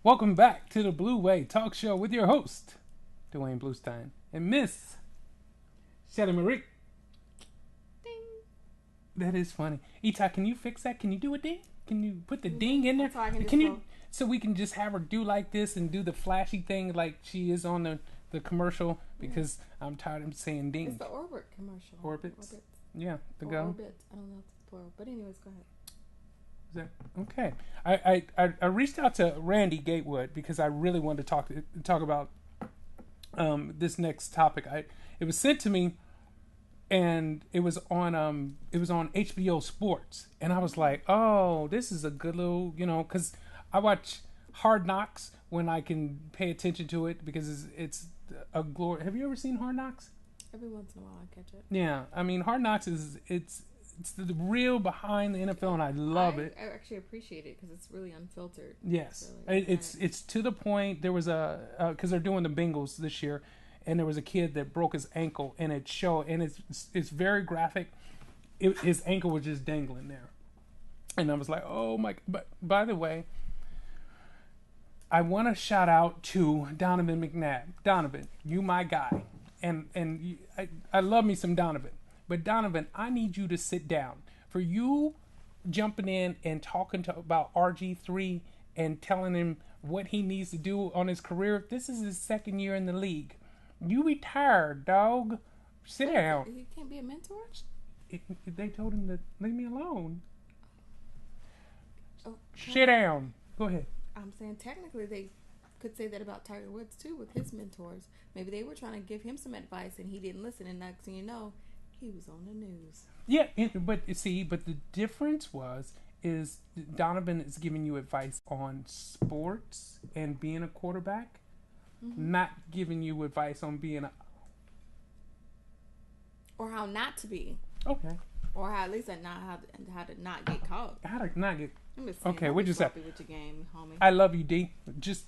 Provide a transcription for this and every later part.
Welcome back to the Blue Way Talk Show with your host, Duane Bluestein, and Miss Shelley Marie. Ding. That is funny. Ita, can you fix that? Can you do a ding? Can you put the ding in there? So I can just Can you, go. so we can just have her do like this and do the flashy thing like she is on the commercial, because I'm tired of saying ding. It's the Orbit commercial. Orbits? Yeah, the Or go. Orbit. I don't know if it's plural. But anyways, go ahead. Okay. I reached out to Randy Gatewood because I really wanted to talk about this next topic. It was sent to me, and it was on HBO Sports, and I was like, oh, this is a good little, because I watch Hard Knocks when I can pay attention to it, because it's a glory. Have you ever seen Hard Knocks? Every once in a while, I catch it. Yeah, I mean, Hard Knocks it's the real behind the NFL, and I love it. I actually appreciate it because it's really unfiltered. Yes, really, it's to the point. There was because they're doing the Bengals this year, and there was a kid that broke his ankle, and it's very graphic. His ankle was just dangling there, and I was like, oh my! But by the way, I want to shout out to Donovan McNabb. Donovan, you my guy, and I love me some Donovan. But Donovan, I need you to sit down. For you jumping in and talking about RG3 and telling him what he needs to do on his career. This is his second year in the league. You retired, dog. Sit down. He can't be a mentor? They told him to leave me alone. Oh, Sit down. Go ahead. I'm saying technically they could say that about Tiger Woods too with his mentors. Maybe they were trying to give him some advice and he didn't listen, and next thing you know, he was on the news. Yeah, but the difference is Donovan is giving you advice on sports and being a quarterback, not giving you advice on being or how not to be. Okay. Or how at least how to not get caught. How to not get. I'm just saying, Okay, what you say? With your game, homie. I love you, D. Just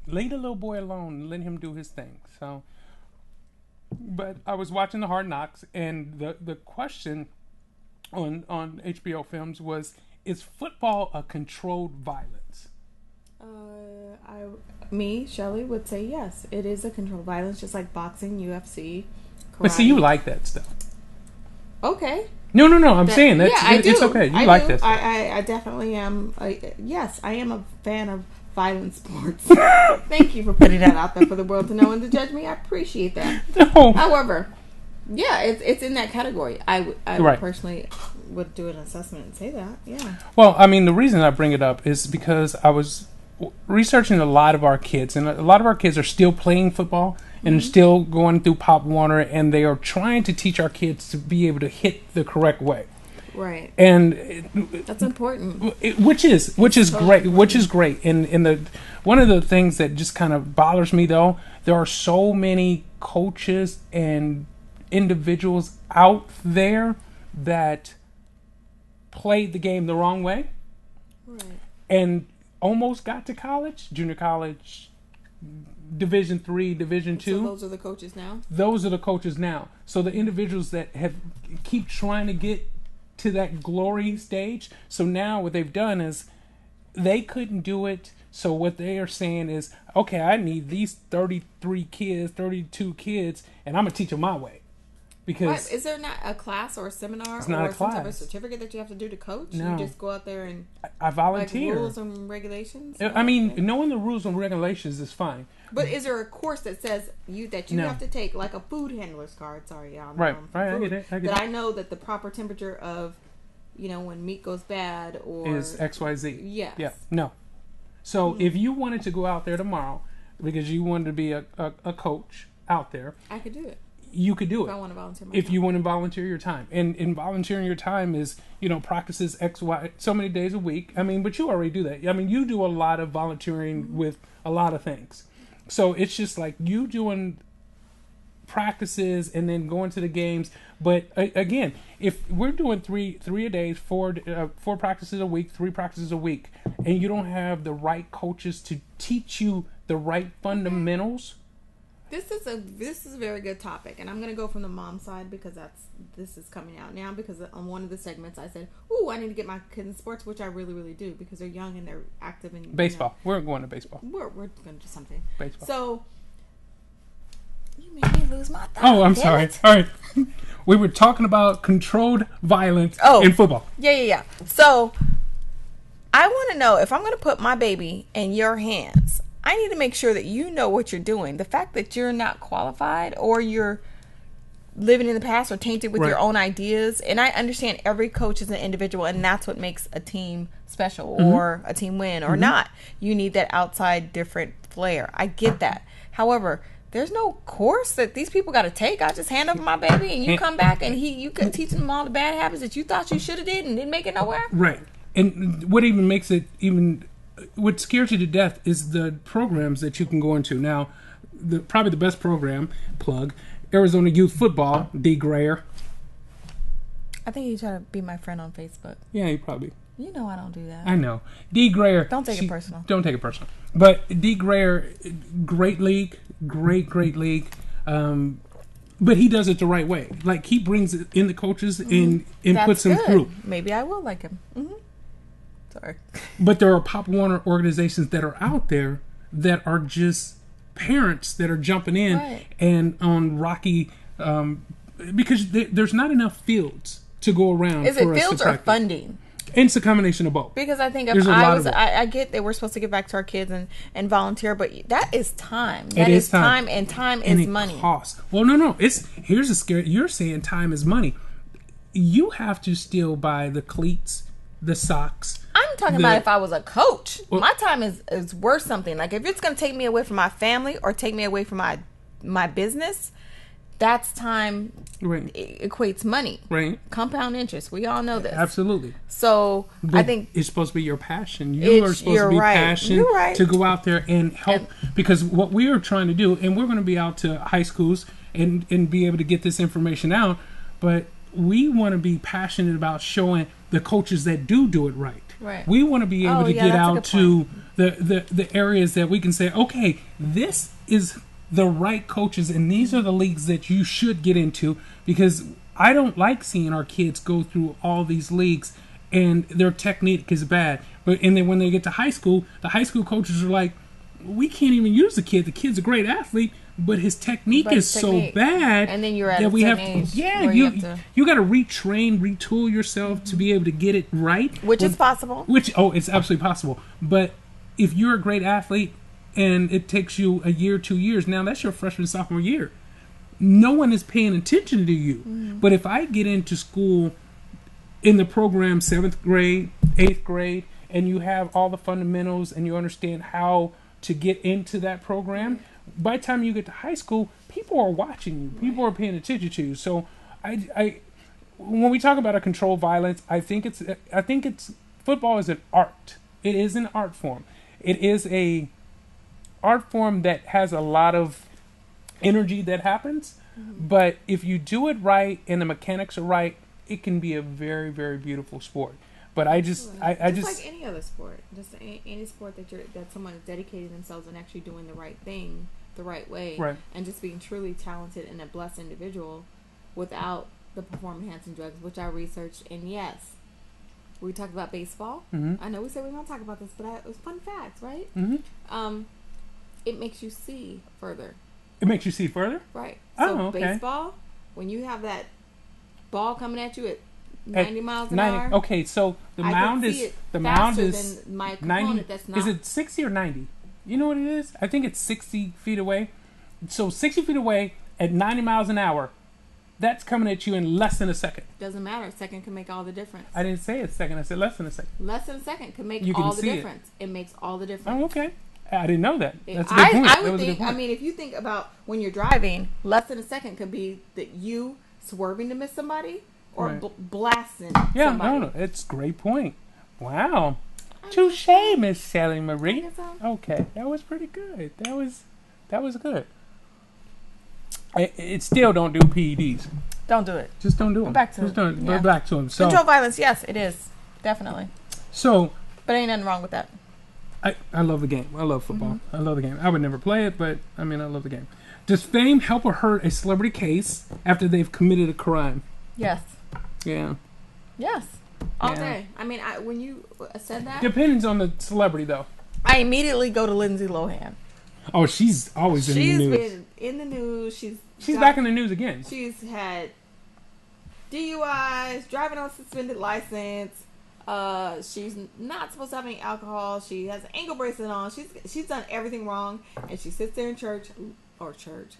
leave the little boy alone and let him do his thing. So. But I was watching the Hard Knocks, and the question on HBO Films was, is football a controlled violence? Shelley, would say yes. It is a controlled violence, just like boxing, UFC, karate. But see, you like that stuff. Okay. No. I'm saying that it's okay. You like that stuff. I definitely am. Yes, I am a fan of violent sports. Thank you for putting that out there for the world to know and to judge me. I appreciate that. No. However, yeah, it's in that category. I Right. personally would do an assessment and say that. Yeah. Well, I mean, the reason I bring it up is because I was researching a lot of our kids, and a lot of our kids are still playing football and still going through Pop Warner, and they are trying to teach our kids to be able to hit the correct way. Right. And that's important. Which is great. And one of the things that just kind of bothers me, though, there are so many coaches and individuals out there that played the game the wrong way, right, and almost got to college, junior college, Division III, Division II. So those are the coaches now. Those are the coaches now. So the individuals that keep trying to get to that glory stage. So now what they've done is they couldn't do it. So what they are saying is, okay, I need these 32 kids, and I'm going to teach them my way. Because what? Is there not a class or a seminar or some type of certificate that you have to do to coach? No. You just go out there and I volunteer. Like rules and regulations? I mean, knowing the rules and regulations is fine. But is there a course that says you have to take, like a food handler's card? Sorry, y'all. Right. I get it. I know that the proper temperature of, when meat goes bad or is XYZ. Yes. Yeah. No. So if you wanted to go out there tomorrow because you wanted to be a coach out there, I could do it. You could do it. If I want to volunteer my If time. you want to volunteer your time. And in volunteering your time is, practices X, Y, so many days a week. I mean, but you already do that. I mean, you do a lot of volunteering with a lot of things. So it's just like you doing practices and then going to the games. But again, if we're doing three a day, four practices a week, 3 practices a week, and you don't have the right coaches to teach you the right fundamentals, This is a very good topic, and I'm going to go from the mom side because this is coming out now. Because on one of the segments, I said, "Ooh, I need to get my kids in sports," which I really, really do because they're young and they're active in baseball. We're going to baseball. We're going to do something. Baseball. So you made me lose my thought. Oh, I'm sorry. All right, we were talking about controlled violence in football. Yeah. So I want to know if I'm going to put my baby in your hands. I need to make sure that you know what you're doing. The fact that you're not qualified or you're living in the past or tainted with your own ideas. And I understand every coach is an individual, and that's what makes a team special or a team win or not. You need that outside different flair. I get that. However, there's no course that these people got to take. I just hand over my baby and you come back and you can teach them all the bad habits that you thought you should have did and didn't make it nowhere. Right. And what even makes it even... What scares you to death is the programs that you can go into. Now, probably the best program, plug, Arizona Youth Football, D. Grayer. I think you try to be my friend on Facebook. Yeah, you probably. You know I don't do that. I know. D. Grayer. Don't take it personal. Don't take it personal. But D. Grayer, great league, great league. But he does it the right way. Like, he brings in the coaches and puts them through. Maybe I will like him. Sorry. But there are Pop Warner organizations that are out there that are just parents that are jumping in and on rocky because there's not enough fields to go around. Is it fields or funding? It's a combination of both. Because I think if I get that we're supposed to give back to our kids and volunteer, but that is time. That is time, and time is money. Costs. Well, no. Here's a scary. You're saying time is money. You have to still buy the cleats, the socks. I'm talking about if I was a coach. Well, my time is worth something. Like if it's going to take me away from my family or take me away from my business, that's time. Right. Equates money. Right. Compound interest. We all know this. Absolutely. So but I think it's supposed to be your passion. You are supposed to be passionate to go out there and help. Because what we are trying to do, and we're going to be out to high schools and be able to get this information out, but we want to be passionate about showing the coaches that do it right. Right. We want to be able to get out to the areas that we can say, okay, this is the right coaches and these are the leagues that you should get into, because I don't like seeing our kids go through all these leagues and their technique is bad. And then when they get to high school, the high school coaches are like, we can't even use the kid. The kid's a great athlete, but his technique is so bad. And then you're at a certain age. Yeah, you got to retrain, retool yourself to be able to get it right. Which is possible. It's absolutely possible. But if you're a great athlete and it takes you a year, 2 years, now that's your freshman, sophomore year. No one is paying attention to you. But if I get into school in the program 7th grade, 8th grade, and you have all the fundamentals and you understand how to get into that program, by the time you get to high school, people are watching you. People are paying attention to you. So I when we talk about a controlled violence, I think it's football is an art. It is an art form. It is a art form that has a lot of energy that happens, but if you do it right and the mechanics are right, it can be a very, very beautiful sport. But I just like any other sport, just any sport that someone is dedicating themselves and actually doing the right thing the right way, and just being truly talented and a blessed individual without the performance-enhancing drugs, which I researched. And yes, we talked about baseball. I know we said we don't talk about this, but it was fun facts, right? It makes you see further. It makes you see further? Right. So baseball, when you have that ball coming at you at 90 miles an hour. Okay, so the mound is my opponent 90. That's not. Is it 60 or 90? You know what it is? I think it's 60 feet away. So 60 feet away at 90 miles an hour, that's coming at you in less than a second. Doesn't matter. A second can make all the difference. I didn't say a second. I said less than a second. Less than a second can make all the difference. It makes all the difference. Oh, okay. I didn't know that. That's a good point. I would think, I mean, if you think about when you're driving, less than a second could be that you swerving to miss somebody or blasting somebody. No, it's a great point. Wow. Touche, Miss Shelley Marie. Okay, that was pretty good. That was good. It still don't do PEDs. Don't do it. Just don't do them. Back to back to them. So, control violence, yes, it is. Definitely. So, but ain't nothing wrong with that. I love the game. I love football. I love the game. I would never play it, but I mean, I love the game. Does fame help or hurt a celebrity case after they've committed a crime? Yes. Yeah. Yes. All Yeah. day. I mean, when you said that, Depends on the celebrity, though. I immediately go to Lindsay Lohan. Oh, she's always in the news. She's been in the news. She's back in the news again. She's had DUIs, driving on suspended license. She's not supposed to have any alcohol. She has an ankle bracelet on. She's done everything wrong, and she sits there in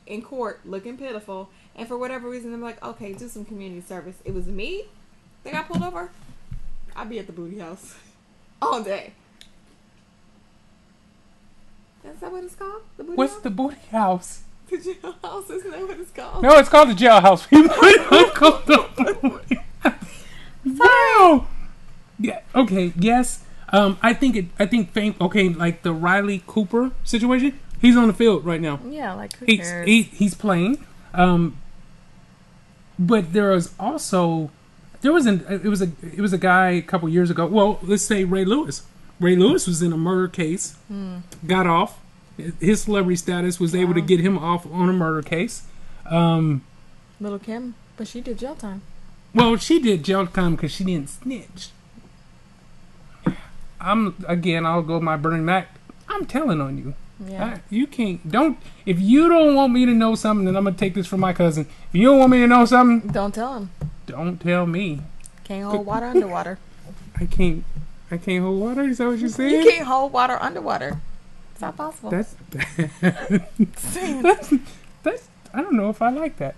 in court looking pitiful. And for whatever reason, I'm like, okay, do some community service. It was me that got pulled over. I'd be at the booty house all day. Is that what it's called? The booty What's house? the booty house? The jailhouse, isn't that what it's called? No, it's called the jailhouse. It's called the booty house. Wow. Yeah. Okay. Yes. I think fame. Okay, like the Riley Cooper situation. He's on the field right now. Yeah, like who cares? He's playing. But there was a guy a couple years ago. Well, let's say Ray Lewis. Ray Lewis was in a murder case. Got off. His celebrity status was able to get him off on a murder case. Little Kim, but she did jail time. Well, she did jail time because she didn't snitch. I'll go my Bernie Mac. I'm telling on you. Yeah. You can't. If you don't want me to know something, then I'm going to take this from my cousin. If you don't want me to know something, Don't tell him. don't tell me. Can't hold water underwater. I can't hold water? Is that what you said? You can't hold water underwater. It's not possible. That's I don't know if I like that.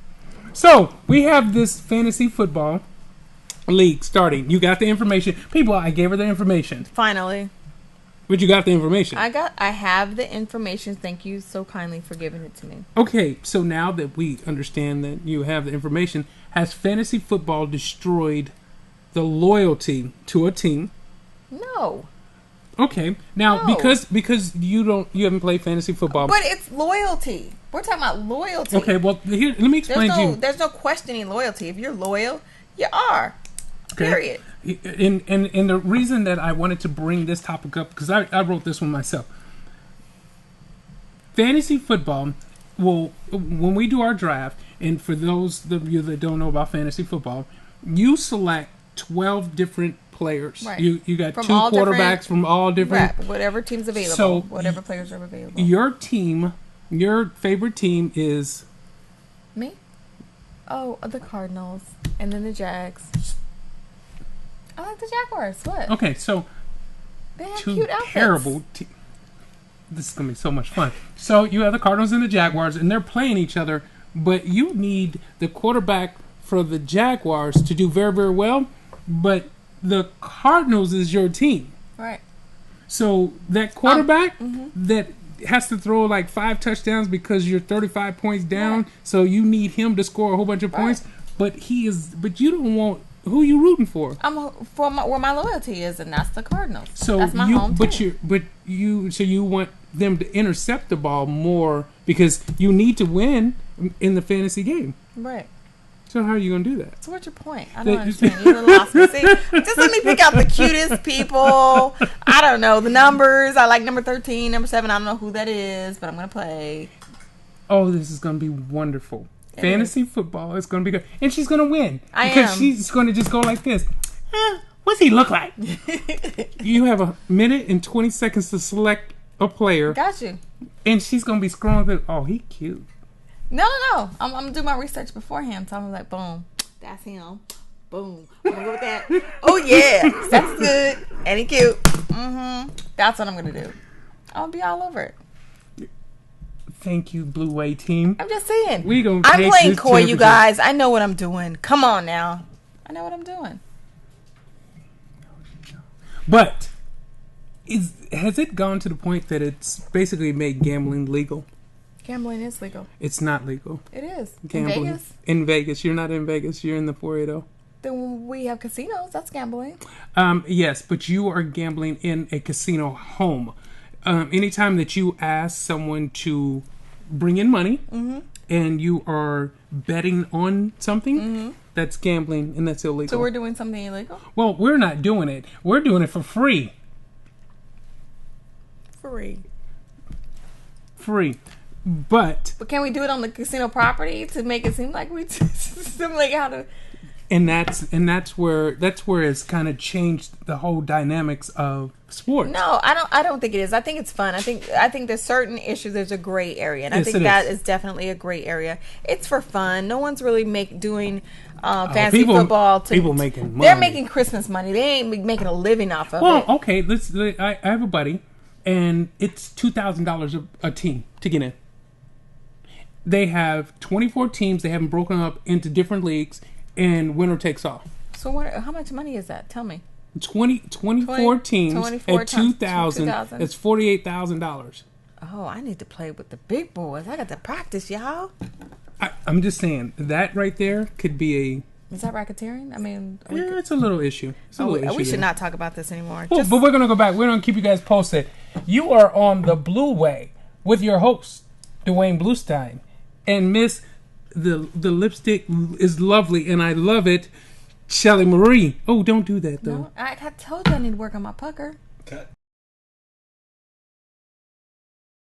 So, we have this fantasy football league starting. You got the information. People, I gave her the information. Finally. But you got the information. I have the information. Thank you so kindly for giving it to me. Okay, so now that we understand that you have the information, has fantasy football destroyed the loyalty to a team? No. Okay, now No. because you haven't played fantasy football, But it's loyalty. We're talking about loyalty. okay, well here let me explain to you. There's no questioning loyalty. If you're loyal, you are. Okay. Period. And the reason that I wanted to bring this topic up, because I wrote this one myself. Fantasy football, when we do our draft, and for those of you that don't know about fantasy football, you select 12 different players. Right. You got From two all quarterbacks from all different. Right. Whatever team's available. So, whatever players are available. Your team, your favorite team is Me? Oh, the Cardinals. And then the Jags. I like the Jaguars. What? okay. So They have two cute outfits. terrible. This is gonna be so much fun. So you have the Cardinals and the Jaguars, and they're playing each other. But you need the quarterback for the Jaguars to do very, very well. But the Cardinals is your team. Right. So that quarterback that has to throw like 5 touchdowns because you're 35 points down. Right. So you need him to score a whole bunch of points. But you don't want. Who are you rooting for? I'm for where my loyalty is, and that's the Cardinals. So that's my home team. So you want them to intercept the ball more because you need to win in the fantasy game. Right. So how are you going to do that? So what's your point? I don't understand. You lost me. See, just let me pick out the cutest people. I don't know the numbers. I like number 13, number 7. I don't know who that is, but I'm gonna play. Oh, this is going to be wonderful. Fantasy football is going to be good, and she's going to win I because am. she's going to just go like this. What's he look like? You have a minute and 20 seconds to select a player, Got you. and she's going to be scrolling through. Oh, he cute. No. I'm gonna do my research beforehand. So I'm like, boom, that's him. Boom. I'm gonna go with that. Oh yeah, that's good. And he cute. That's what I'm gonna do. I'll be all over it. Thank you, Blue Way team. I'm just saying. We gonna I'm take playing this coy, you championship. guys. I know what I'm doing. Come on now. I know what I'm doing. But has it gone to the point that it's basically made gambling legal? Gambling is legal. It's not legal. It is. Gambling In Vegas. In Vegas. You're not in Vegas. You're in the 480. Then we have casinos. That's gambling. Yes, but you are gambling in a casino home. Anytime that you ask someone to bring in money and you are betting on something, that's gambling and that's illegal. So we're doing something illegal? Well, we're not doing it. We're doing it for free. Free. Free. But can we do it on the casino property to make it seem like we simulate how to? And that's where it's kind of changed the whole dynamics of sports. No, I don't think it is. I think it's fun. I think there's certain issues. There's a gray area, and I think that is definitely a gray area. It's for fun. No one's really doing fantasy football. People making money. They're making Christmas money. They ain't making a living off of it. Well, okay. I have a buddy, and it's $2,000 a team to get in. They have 24 teams. They have them broken up into different leagues. And winner takes all. So how much money is that? Tell me. 24 teams 24 at 2,000. That's $48,000. Oh, I need to play with the big boys. I got to practice, y'all. I'm just saying that right there could be a. Is that racketeering? I mean, it's a little issue. We should not talk about this anymore. But we're gonna go back. We're gonna keep you guys posted. You are on the Blue Way with your host, Duane Bluestein, and Miss. The lipstick is lovely, and I love it. Shelley Marie. Oh, don't do that, though. No, I told you I need to work on my pucker. Cut.